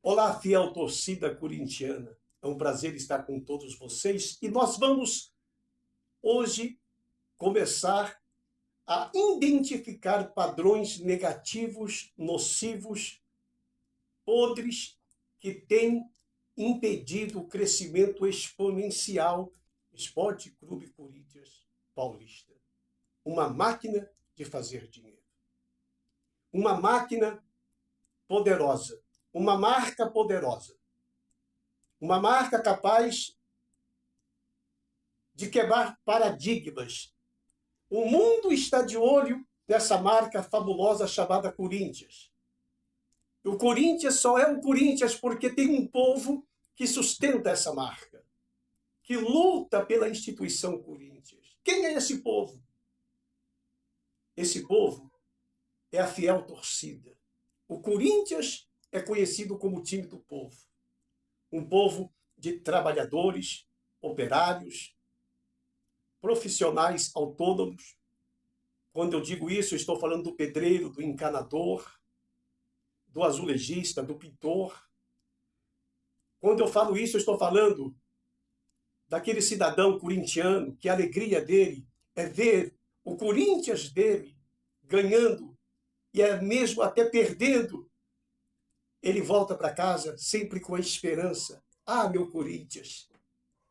Olá, fiel torcida corintiana. É um prazer estar com todos vocês e nós vamos hoje começar a identificar padrões negativos, nocivos, podres que têm impedido o crescimento exponencial do Esporte Clube Corinthians Paulista. Uma máquina de fazer dinheiro. Uma máquina poderosa. Uma marca poderosa. Uma marca capaz de quebrar paradigmas. O mundo está de olho nessa marca fabulosa chamada Corinthians. O Corinthians só é o Corinthians porque tem um povo que sustenta essa marca, que luta pela instituição Corinthians. Quem é esse povo? Esse povo é a fiel torcida. O Corinthians é conhecido como o time do povo. Um povo de trabalhadores, operários, profissionais autônomos. Quando eu digo isso, eu estou falando do pedreiro, do encanador, do azulejista, do pintor. Quando eu falo isso, eu estou falando daquele cidadão corintiano que a alegria dele é ver o Corinthians dele ganhando e é mesmo até perdendo. Ele volta para casa sempre com a esperança. Ah, meu Corinthians!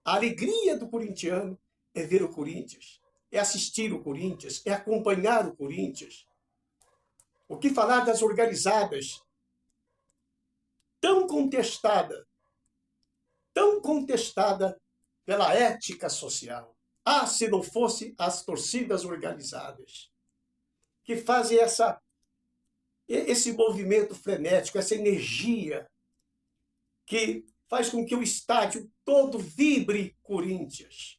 A alegria do corintiano é ver o Corinthians, é assistir o Corinthians, é acompanhar o Corinthians. O que falar das organizadas, tão contestada pela ética social. Ah, se não fosse as torcidas organizadas, que fazem esse movimento frenético, essa energia que faz com que o estádio todo vibre Corinthians.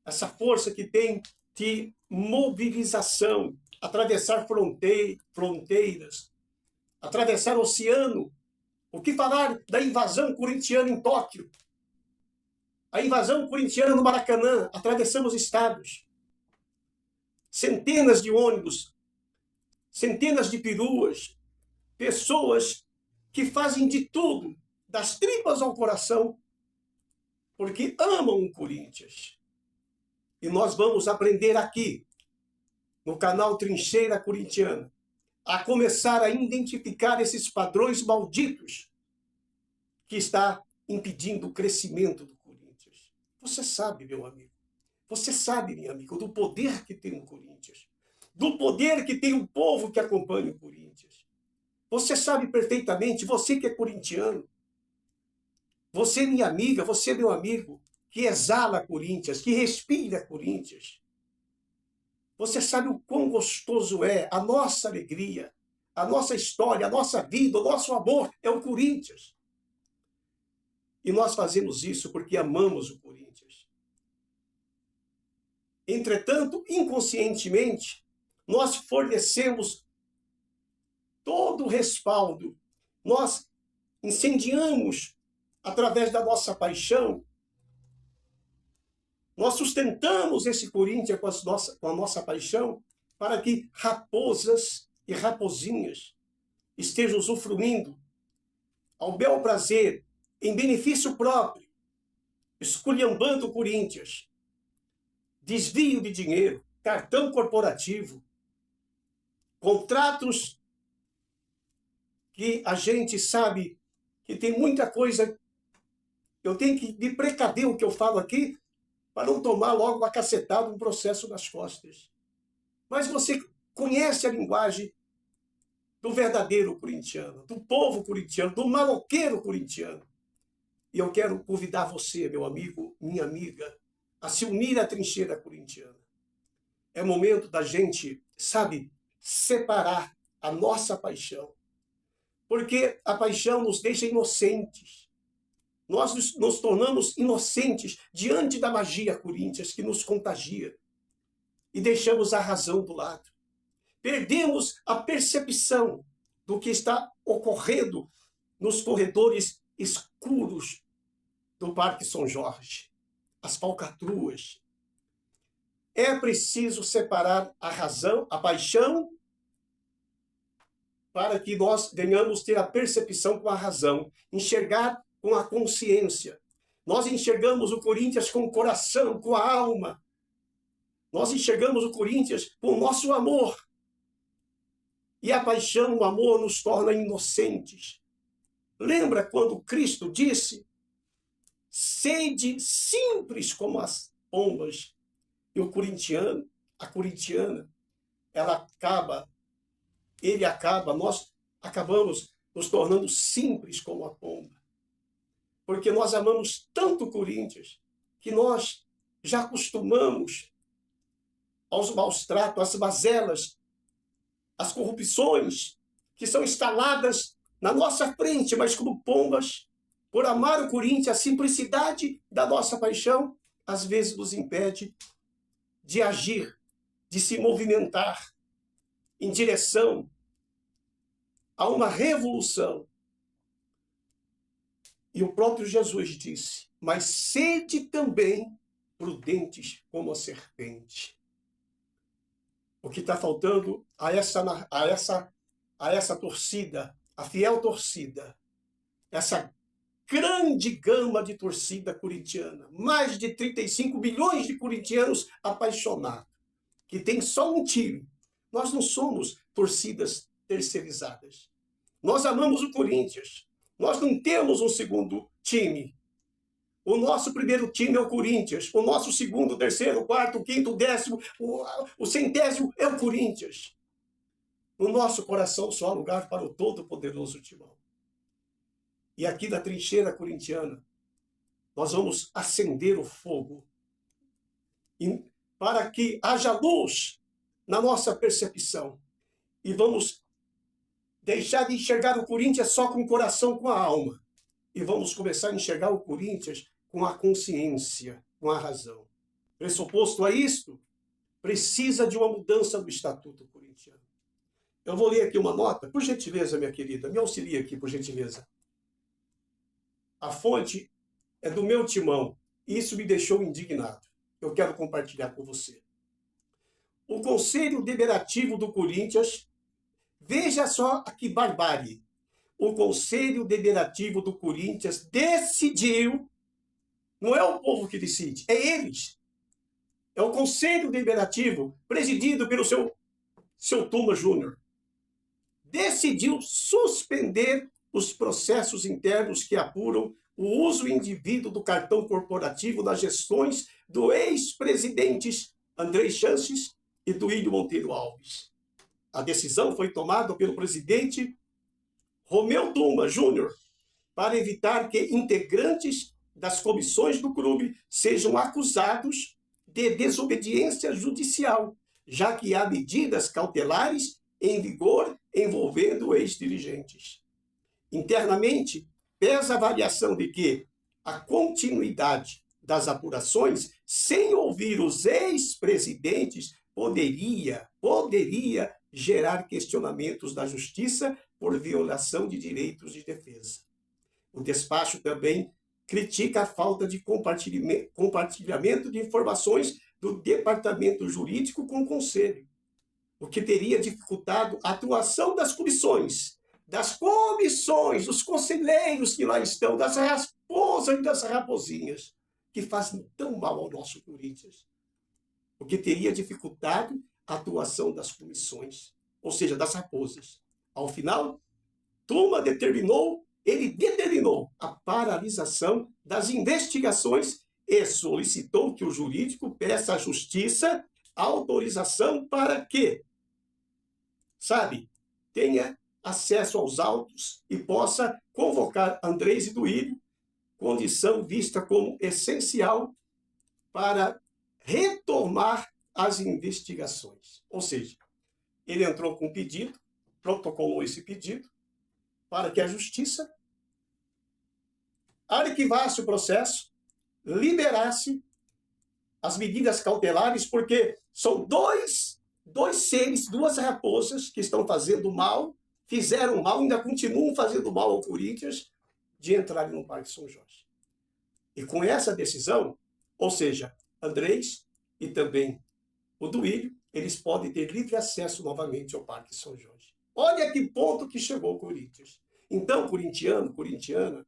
Essa força que tem de mobilização, atravessar fronteiras, atravessar o oceano. O que falar da invasão corintiana em Tóquio? A invasão corintiana no Maracanã, atravessamos estados. Centenas de ônibus, centenas de peruas, pessoas que fazem de tudo, das tripas ao coração, porque amam o Corinthians. E nós vamos aprender aqui, no canal Trincheira Corintiana, a começar a identificar esses padrões malditos que está impedindo o crescimento do Corinthians. Você sabe, meu amigo, você sabe, minha amiga, do poder que tem o Corinthians, do poder que tem o povo que acompanha o Corinthians. Você sabe perfeitamente, você que é corintiano, você, minha amiga, você, meu amigo, que exala Corinthians, que respira Corinthians. Você sabe o quão gostoso é a nossa alegria, a nossa história, a nossa vida, o nosso amor é o Corinthians. E nós fazemos isso porque amamos o Corinthians. Entretanto, inconscientemente, nós fornecemos todo o respaldo. Nós incendiamos através da nossa paixão. Nós sustentamos esse Corinthians com a nossa paixão para que raposas e raposinhas estejam usufruindo ao bel prazer, em benefício próprio, esculhambando o Corinthians, desvio de dinheiro, cartão corporativo, contratos que a gente sabe que tem muita coisa. Eu tenho que me precaver o que eu falo aqui para não tomar logo uma cacetada, um processo nas costas. Mas você conhece a linguagem do verdadeiro corintiano, do povo corintiano, do maloqueiro corintiano. E eu quero convidar você, meu amigo, minha amiga, a se unir à trincheira corintiana. É momento da gente, sabe, separar a nossa paixão. Porque a paixão nos deixa inocentes. Nós nos tornamos inocentes diante da magia Corinthians que nos contagia. E deixamos a razão do lado. Perdemos a percepção do que está ocorrendo nos corredores escuros do Parque São Jorge, as falcatruas. É preciso separar a razão, a paixão para que nós venhamos ter a percepção com a razão, enxergar com a consciência. Nós enxergamos o Corinthians com o coração, com a alma. Nós enxergamos o Corinthians com o nosso amor. E a paixão, o amor nos torna inocentes. Lembra quando Cristo disse: sede simples como as pombas. E o corintiano, a corintiana, nós acabamos nos tornando simples como a pomba. Porque nós amamos tanto o Corinthians que nós já acostumamos aos maus tratos, às mazelas, às corrupções que são instaladas na nossa frente, mas como pombas, por amar o Corinthians, a simplicidade da nossa paixão, às vezes nos impede de agir, de se movimentar em direção a uma revolução. E o próprio Jesus disse: mas sede também prudentes como a serpente. O que está faltando a essa torcida, a fiel torcida, essa grande gama de torcida corintiana, mais de 35 milhões de corintianos apaixonados, que tem só um time. Nós não somos torcidas terceirizadas. Nós amamos o Corinthians. Nós não temos um segundo time. O nosso primeiro time é o Corinthians. O nosso segundo, terceiro, quarto, quinto, décimo, o centésimo é o Corinthians. No nosso coração só há lugar para o todo-poderoso Timão. E aqui na trincheira corintiana, nós vamos acender o fogo para que haja luz na nossa percepção. E vamos deixar de enxergar o Corinthians só com o coração, com a alma. E vamos começar a enxergar o Corinthians com a consciência, com a razão. Pressuposto a isto, precisa de uma mudança do Estatuto Corintiano. Eu vou ler aqui uma nota. Por gentileza, minha querida, me auxilie aqui, por gentileza. A fonte é do meu timão. E isso me deixou indignado. Eu quero compartilhar com você. O Conselho Deliberativo do Corinthians, veja só que barbárie. O Conselho Deliberativo do Corinthians decidiu, não é o povo que decide, é eles. É o Conselho Deliberativo, presidido pelo seu Tuma Júnior, decidiu suspender os processos internos que apuram o uso indevido do cartão corporativo nas gestões do ex-presidentes André Sanches e Duílio Monteiro Alves. A decisão foi tomada pelo presidente Romeu Tuma Júnior para evitar que integrantes das comissões do clube sejam acusados de desobediência judicial, já que há medidas cautelares em vigor envolvendo ex-dirigentes. Internamente, pesa a avaliação de que a continuidade das apurações, sem ouvir os ex-presidentes, poderia gerar questionamentos da justiça por violação de direitos de defesa. O despacho também critica a falta de compartilhamento de informações do departamento jurídico com o Conselho, o que teria dificultado a atuação das comissões, dos conselheiros que lá estão, das raposas e das raposinhas, que fazem tão mal ao nosso Corinthians, o que teria dificultado a atuação das comissões, ou seja, das raposas. Ao final, Tuma determinou a paralisação das investigações e solicitou que o jurídico peça à justiça autorização para que, tenha acesso aos autos e possa convocar Andrés e Duílio, condição vista como essencial para retomar as investigações. Ou seja, ele entrou com um pedido, protocolou esse pedido, para que a justiça arquivasse o processo, liberasse as medidas cautelares, porque são dois seres, duas raposas que estão fazendo mal, fizeram mal, ainda continuam fazendo mal ao Corinthians, de entrarem no Parque São Jorge. E com essa decisão, ou seja, Andrés e também o Duílio, eles podem ter livre acesso novamente ao Parque São Jorge. Olha a que ponto que chegou o Corinthians. Então, corintiano, corintiana,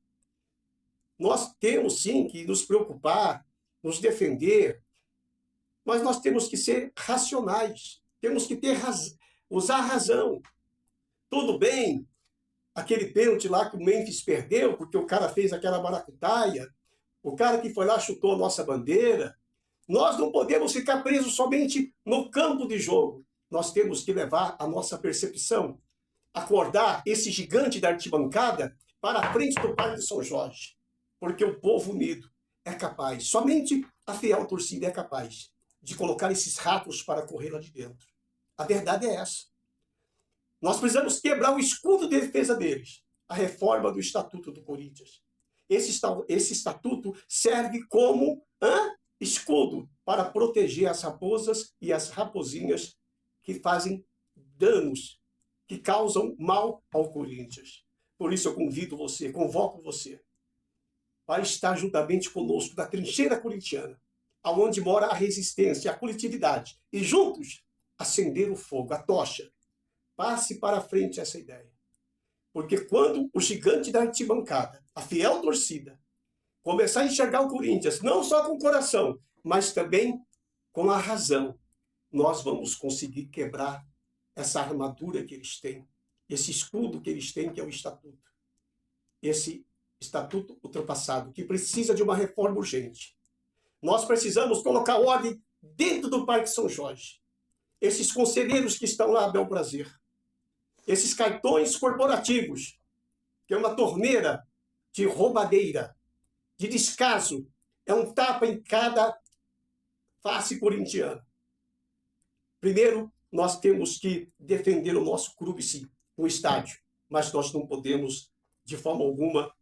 nós temos sim que nos preocupar, nos defender, mas nós temos que ser racionais, temos que usar a razão. Tudo bem, aquele pênalti lá que o Memphis perdeu, porque o cara fez aquela maracutaia, o cara que foi lá chutou a nossa bandeira. Nós não podemos ficar presos somente no campo de jogo. Nós temos que levar a nossa percepção, acordar esse gigante da arquibancada para a frente do Parque de São Jorge. Porque o povo unido é capaz, somente a fiel torcida é capaz de colocar esses ratos para correr lá de dentro. A verdade é essa. Nós precisamos quebrar o escudo de defesa deles, a reforma do Estatuto do Corinthians. Esse estatuto serve como escudo para proteger as raposas e as raposinhas que fazem danos, que causam mal ao Corinthians. Por isso eu convido você, convoco você, para estar juntamente conosco na trincheira corintiana, aonde mora a resistência, a coletividade, e juntos acender o fogo, a tocha. Passe para frente essa ideia. Porque quando o gigante da arquibancada, a fiel torcida, começar a enxergar o Corinthians, não só com o coração, mas também com a razão, nós vamos conseguir quebrar essa armadura que eles têm, esse escudo que eles têm, que é o Estatuto. Esse Estatuto ultrapassado, que precisa de uma reforma urgente. Nós precisamos colocar ordem dentro do Parque São Jorge. Esses conselheiros que estão lá a bel prazer, esses cartões corporativos, que é uma torneira de roubadeira, de descaso, é um tapa em cada face corintiana. Primeiro, nós temos que defender o nosso clube, sim, no estádio, mas nós não podemos, de forma alguma,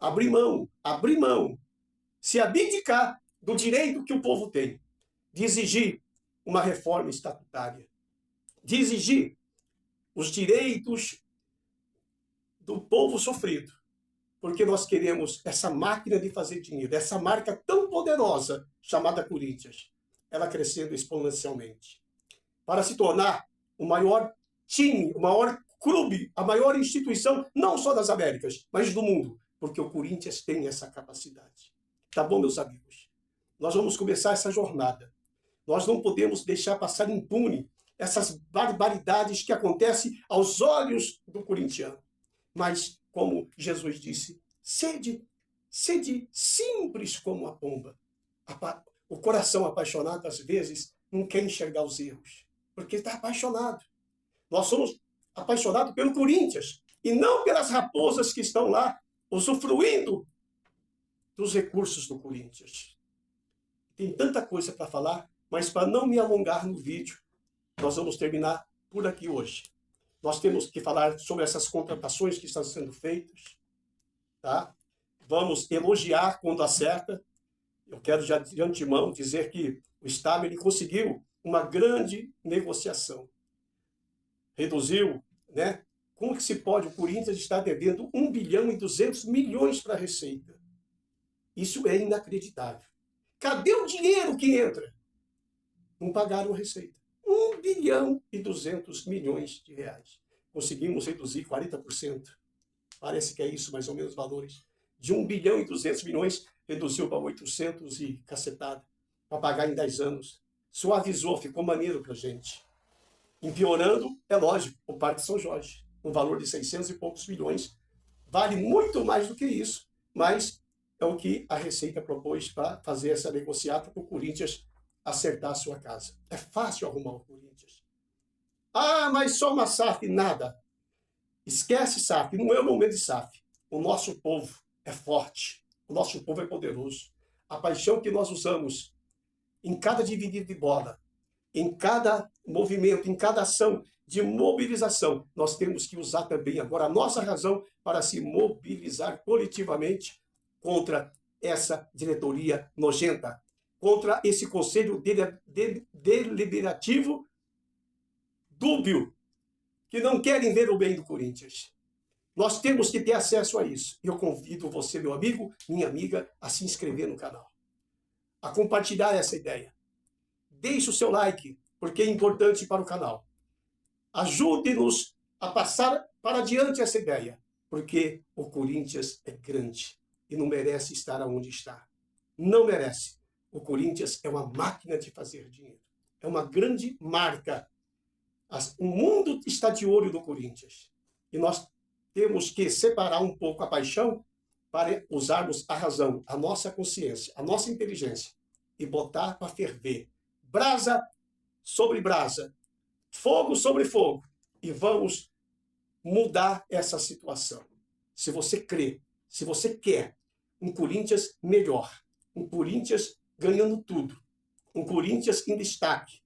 abrir mão, se abdicar do direito que o povo tem, de exigir uma reforma estatutária, de exigir os direitos do povo sofrido, porque nós queremos essa máquina de fazer dinheiro, essa marca tão poderosa chamada Corinthians, ela crescendo exponencialmente, para se tornar o maior time, o maior clube, a maior instituição, não só das Américas, mas do mundo, porque o Corinthians tem essa capacidade. Tá bom, meus amigos? Nós vamos começar essa jornada. Nós não podemos deixar passar impune essas barbaridades que acontecem aos olhos do corintiano. Mas, como Jesus disse, sede simples como a pomba. O coração apaixonado, às vezes, não quer enxergar os erros, porque está apaixonado. Nós somos apaixonados pelo Corinthians e não pelas raposas que estão lá usufruindo dos recursos do Corinthians. Tem tanta coisa para falar, mas para não me alongar no vídeo, nós vamos terminar por aqui hoje. Nós temos que falar sobre essas contratações que estão sendo feitas, tá? Vamos elogiar quando acerta. Eu quero já de antemão dizer que o Stabile ele conseguiu uma grande negociação. Reduziu, né? Como que se pode? O Corinthians está devendo 1 bilhão e 200 milhões para a Receita. Isso é inacreditável. Cadê o dinheiro que entra? Não pagaram a Receita. 1 bilhão e 200 milhões de reais. Conseguimos reduzir 40%. Parece que é isso, mais ou menos, valores. De 1 bilhão e 200 milhões, reduziu para 800 e cacetada. Para pagar em 10 anos. Suavizou, ficou maneiro para a gente. Empeorando, é lógico, o Parque São Jorge. Um valor de 600 e poucos milhões. Vale muito mais do que isso, mas é o que a Receita propôs para fazer essa negociata para o Corinthians acertar a sua casa. É fácil arrumar o Corinthians. Ah, mas só uma SAF, nada. Esquece SAF, não é o momento de SAF. O nosso povo é forte, o nosso povo é poderoso. A paixão que nós usamos em cada dividir de bola, em cada movimento, em cada ação de mobilização, nós temos que usar também agora a nossa razão para se mobilizar coletivamente contra essa diretoria nojenta, contra esse conselho deliberativo dúbio, que não querem ver o bem do Corinthians. Nós temos que ter acesso a isso. E eu convido você, meu amigo, minha amiga, a se inscrever no canal, a compartilhar essa ideia. Deixe o seu like, porque é importante para o canal. Ajude-nos a passar para adiante essa ideia, porque o Corinthians é grande e não merece estar onde está. Não merece. O Corinthians é uma máquina de fazer dinheiro. É uma grande marca. O mundo está de olho no Corinthians. E nós temos que separar um pouco a paixão para usarmos a razão, a nossa consciência, a nossa inteligência e botar para ferver. Brasa sobre brasa, fogo sobre fogo. E vamos mudar essa situação. Se você crê, se você quer um Corinthians melhor, um Corinthians ganhando tudo, um Corinthians em destaque,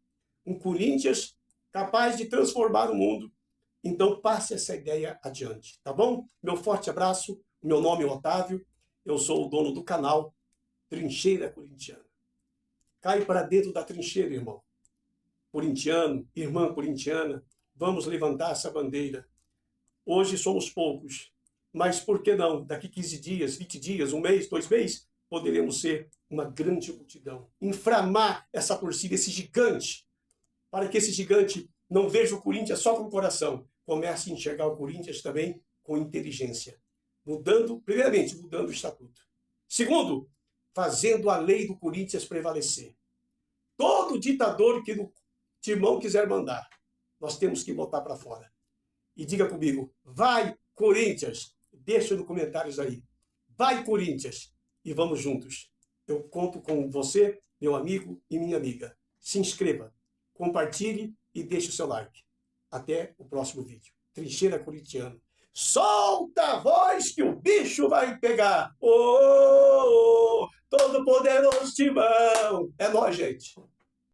um Corinthians capaz de transformar o mundo, então passe essa ideia adiante, tá bom? Meu forte abraço, meu nome é Otávio, eu sou o dono do canal Trincheira Corintiana. Cai para dentro da trincheira, irmão. Corintiano, irmã corintiana, vamos levantar essa bandeira. Hoje somos poucos, mas por que não? Daqui 15 dias, 20 dias, um mês, 2 meses, poderemos ser uma grande multidão. Inflamar essa torcida, esse gigante, para que esse gigante não veja o Corinthians só com o coração, comece a enxergar o Corinthians também com inteligência. Primeiramente, mudando o estatuto. Segundo, fazendo a lei do Corinthians prevalecer. Todo ditador que no timão quiser mandar, nós temos que botar para fora. E diga comigo, vai Corinthians! Deixa nos comentários aí. Vai Corinthians! E vamos juntos. Eu conto com você, meu amigo e minha amiga. Se inscreva, compartilhe e deixe o seu like. Até o próximo vídeo. Trincheira Corintiana. Solta a voz que o bicho vai pegar! Oh, oh, oh, todo poderoso timão! É nóis, gente!